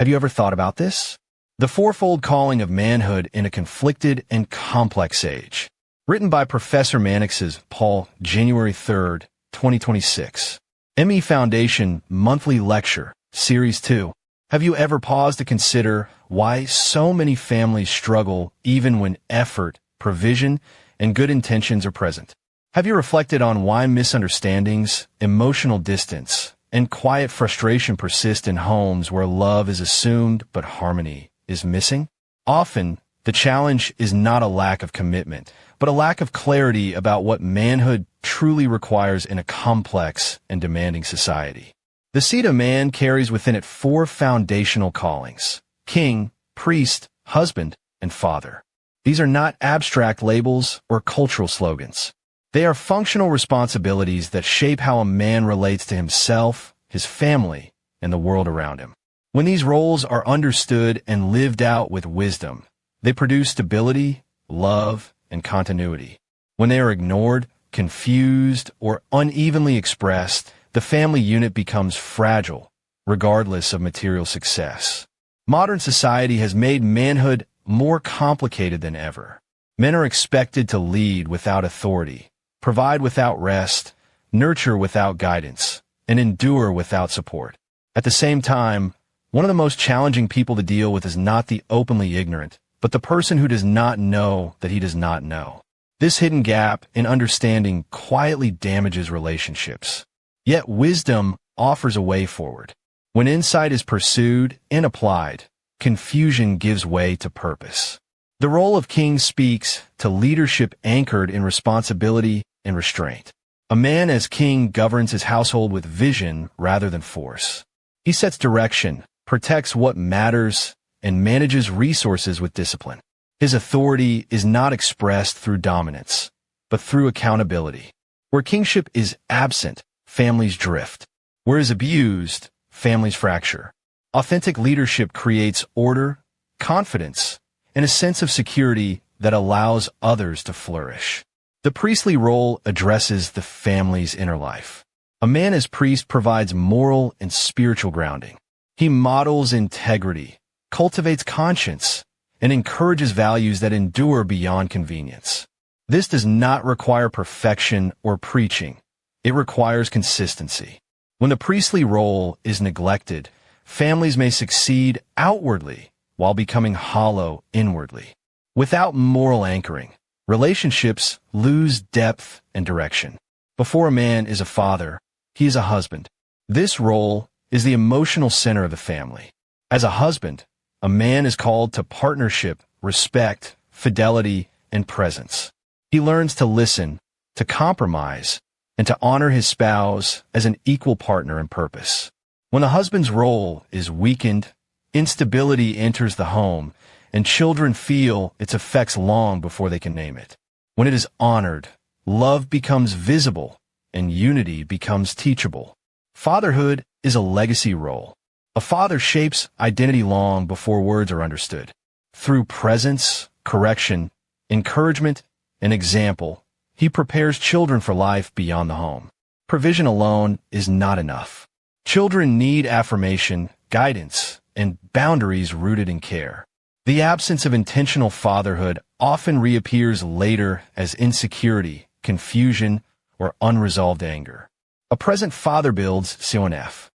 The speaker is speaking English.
Have you ever thought about this? The Fourfold Calling of Manhood in a Conflicted and Complex Age. Written by Professor Mannixs, Paul, January 3, 2026. MEFoundation Monthly Lecture, Series 2. Have you ever paused to consider why so many families struggle even when effort, provision, and good intentions are present? Have you reflected on why misunderstandings, emotional distance, and quiet frustration persist in homes where love is assumed but harmony is missing? Often, the challenge is not a lack of commitment, but a lack of clarity about what manhood truly requires in a complex and demanding society. The seed of man carries within it 4 foundational callings: king, priest, husband, and father. These are not abstract labels or cultural slogans. They are functional responsibilities that shape how a man relates to himself, his family, and the world around him. When these roles are understood and lived out with wisdom, they produce stability, love, and continuity. When they are ignored, confused, or unevenly expressed, the family unit becomes fragile, regardless of material success. Modern society has made manhood more complicated than ever. Men are expected to lead without authority, provide without rest, nurture without guidance, and endure without support. At the same time, one of the most challenging people to deal with is not the openly ignorant, but the person who does not know that he does not know. This hidden gap in understanding quietly damages relationships. Yet wisdom offers a way forward. When insight is pursued and applied, confusion gives way to purpose. The role of king speaks to leadership anchored in responsibility and restraint. A man as king governs his household with vision rather than force. He sets direction, protects what matters, and manages resources with discipline. His authority is not expressed through dominance, but through accountability. Where kingship is absent, families drift. Where it is abused, families fracture. Authentic leadership creates order, confidence, and a sense of security that allows others to flourish. The priestly role addresses the family's inner life. A man as priest provides moral and spiritual grounding. He models integrity, cultivates conscience, and encourages values that endure beyond convenience. This does not require perfection or preaching. It requires consistency. When the priestly role is neglected, families may succeed outwardly while becoming hollow inwardly. Without moral anchoring, relationships lose depth and direction. Before a man is a father, he is a husband. This role is the emotional center of the family. As a husband, a man is called to partnership, respect, fidelity, and presence. He learns to listen, to compromise, and to honor his spouse as an equal partner in purpose. When the husband's role is weakened, instability enters the home, and children feel its effects long before they can name it. When it is honored, love becomes visible, and unity becomes teachable. Fatherhood is a legacy role. A father shapes identity long before words are understood. Through presence, correction, encouragement, and example, he prepares children for life beyond the home. Provision alone is not enough. Children need affirmation, guidance, and boundaries rooted in care. The absence of intentional fatherhood often reappears later as insecurity, confusion, or unresolved anger. A present father builds CONF.